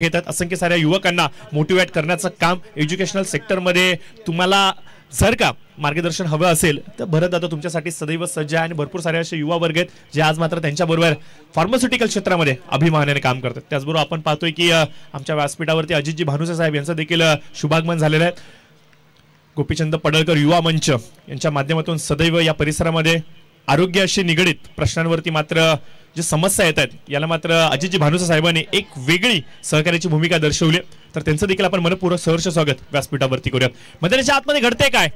घेतात असंख्य साऱ्या युवकांना मोटिवेट करण्याचं काम एज्युकेशनल सेक्टरमध्ये तुम्हाला जर का मार्गदर्शन हवं असेल तर भरत दादा तुमच्यासाठी सदैव सज्ज आहे आणि भरपूर सारे असे युवा वर्ग आहेत जे आज मात्र त्यांच्याबरोबर फार्मास्युटिकल क्षेत्रामध्ये अभिमानाने काम करतात। त्याचबरोबर आपण पाहतोय की आमच्या व्यासपीठावरती अजितजी भानुसे साहेब यांचं देखील शुभागमन झालेलं आहे। गोपीचंद पडळकर युवा मंच यांच्या माध्यमातून सदैव या परिसरामध्ये आरोग्याशी निगडित प्रश्नांवरती मात्र जे समस्या येतात याला मात्र अजितजी भानुसे साहेबांनी एक वेगळी सहकार्याची भूमिका दर्शवली, तर त्यांचं देखील आपण मनपूर्वक सहर्ष स्वागत व्यासपीठावरती करूया। मैदानाच्या आतमध्ये घडते काय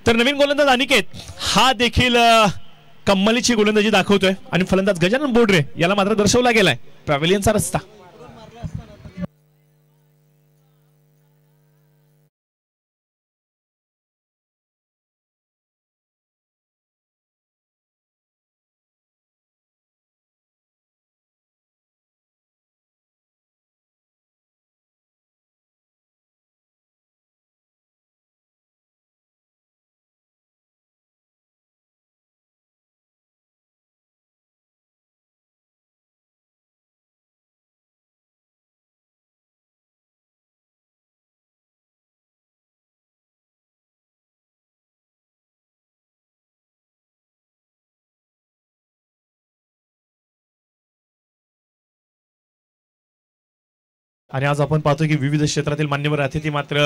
तर नवीन गोलंदाज अनिकेत हा देखील कम्मलीची गोलंदाजी दाखवतोय आणि फलंदाज गजानन बोडरे याला मात्र दर्शवला गेलाय पॅव्हेलियनचा रस्ता। आणि आज आपण पाहतो की विविध क्षेत्रातील मान्यवर अतिथी मात्र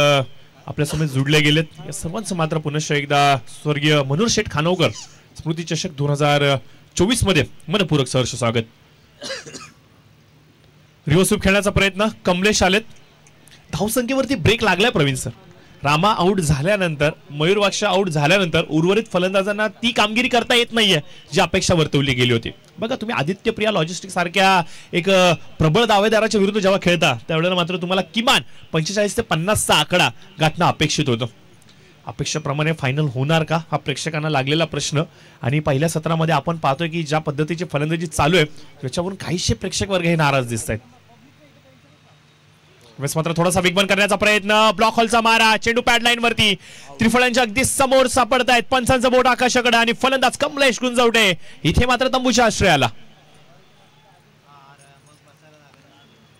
आपल्या समोर जुडले गेलेत। या सर्वांचं मात्र पुनश्च एकदा स्वर्गीय मनोहर शेठ खानोकर स्मृती चषक 2024 मध्ये मनपूर्वक सहर्ष स्वागत। रिव्हर्स खेळण्याचा प्रयत्न कमलेश आलेत, धावसंख्येवरती ब्रेक लागलाय प्रवीण सर। रामा आउट झाल्यानंतर मयूर वाक्ष आउट झाल्यानंतर उर्वरित फलंदाजांना ती कामगिरी करता येत नाहीये जी अपेक्षा वर्तवली गेली होती। बघा तुम्ही आदित्य प्रिया लॉजिस्टिक्स सारख्या एक प्रबळ दावेदाराच्या विरुद्ध जेव्हा खेळता त्यावेळेला मात्र तुम्हाला किमान 45 ते 50 चा आकडा गाठणं अपेक्षित होतं। अपेक्षेप्रमाणे फायनल होणार का हा प्रेक्षकांना लागलेला प्रश्न, आणि पहिल्या सत्रामध्ये आपण पाहतोय की ज्या पद्धतीची फलंदाजी चालू आहे त्याच्यावरून काहीशे प्रेक्षक वर्ग हे नाराज दिसत आहेत। मात्र थोडासा वेगवान करण्याचा प्रयत्न, ब्लॉक हॉलचा मारा, चेंडू पॅड लाईन वरती त्रिफळांच्या अगदी समोर सापडतायत, पंचांचं बोट आकाशाकडे आणि फलंदाज कमलेश गुंजवटे इथे मात्र तंबूच्या आश्रयाला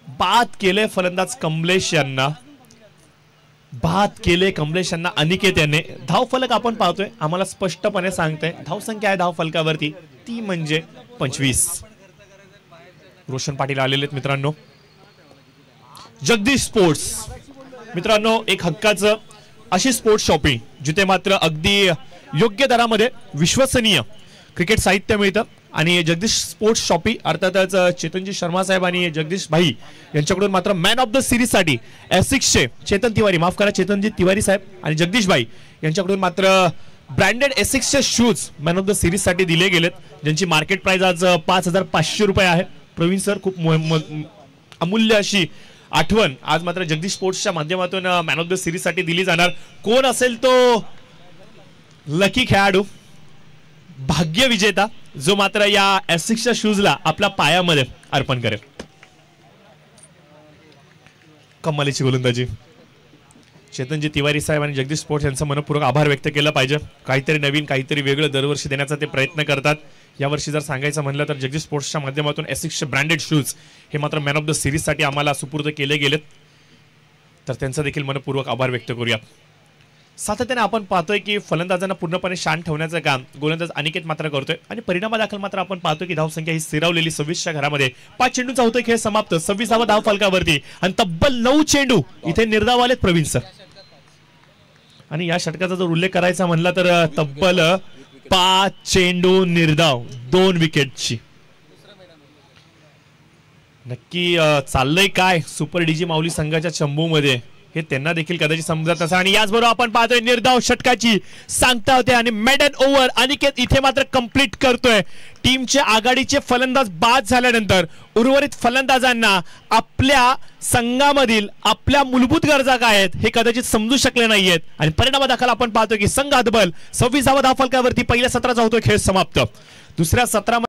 बाद केले फलंदाज कमलेश यांना, बाद केले कमलेश यांना अनिकेत यांनी। धावफलक आपण पाहतोय आम्हाला स्पष्टपणे सांगतोय धावसंख्या आहे धावफलकावरती ती म्हणजे 25। रोशन पाटील आलेले आहेत मित्रांनो। जगदीश स्पोर्ट्स मित्रांनो एक हक्काचं अशी स्पोर्ट्स शॉपिंग जिथे मात्र अगदी योग्य दरामध्ये विश्वसनीय क्रिकेट साहित्य मिळतं, आणि जगदीश स्पोर्ट्स शॉपिंग अर्थातच चेतनजी शर्मा साहेब आणि जगदीश भाई यांच्याकडून मात्र मॅन ऑफ द सिरीज साठी एसिक्सचे चेतन तिवारी, माफ करा चेतनजी तिवारी साहेब आणि जगदीश भाई यांच्याकडून मात्र ब्रँडेड एसिक्सचे shoes man of the series साठी दिले गेलेत, ज्यांची मार्केट प्राइस आज 5500 रुपये आहे। प्रवीण सर खूप अमूल्य अशी आठवण आज मात्र जगदीश स्पोर्ट्सच्या माध्यमातून मॅन ऑफ द सिरीज साठी दिली जाणार। कोण असेल तो लकी खेळाडू भाग्य विजेता जो मात्र या एसिक्सच्या शूजला आपल्या पायामध्ये अर्पण करेल। कमालीची गोलंदाजी चेतनजी तिवारी साहेब आणि जगदीश स्पोर्ट्स यांचा मनपूर्वक आभार व्यक्त केला पाहिजे। काहीतरी नवीन काहीतरी वेगळं दरवर्षी देण्याचा ते प्रयत्न करतात। यावर्षी जर सांगायचं म्हणलं तर जगदीश स्पोर्ट्सच्या माध्यमातून एसिक्सचे ब्रँडेड शूज हे मात्र मॅन ऑफ द सिरीज साठी आम्हाला सुपूर्द केले गेलेत, तर त्यांचा देखील मनपूर्वक आभार व्यक्त करूया। सातत्याने आपण पाहतोय की फलंदाजांना पूर्णपणे शांत ठेवण्याचं काम गोलंदाज अनिकेत मात्र करतोय, आणि परिणामादाखल मात्र आपण पाहतोय की धावसंख्या ही स्थिरावलेली 26च्या घरामध्ये 5 चेंडूचा होतोय खेळ समाप्त, 26वा धाव फलकावरती आणि तब्बल 9 चेंडू इथे निर्धाव आलेत प्रवीण सर। आणि या षटकाचा जर उल्लेख करायचा म्हणला तर तब्बल 5 चेंडू निर्धाव 2 विकेटची। नक्की चाललंय काय सुपर डीजी माऊली संघाच्या चंबूमध्ये हे त्यांना देखील कदाचित समजत नसेल, आणि याचबरोबर आपण पाहतोय निर्धाव षटकाची सांगता होते आणि मेडन ओव्हर अनिकेत इथे मात्र कंप्लीट करतोय। टीमचे आघाडीचे फलंदाज बाद झाल्यानंतर उर्वरित फलंदाजांना आपल्या संघामधील आपल्या मूलभूत गरजा काय आहेत हे कदाचित समजू शकले नाहीयेत, आणि परिणामादाखल आपण पाहतोय की संघ हतबल 26वा धाव फलकावरती पहिल्या सत्राचा होतोय खेळ समाप्त। दुसऱ्या सत्रामध्ये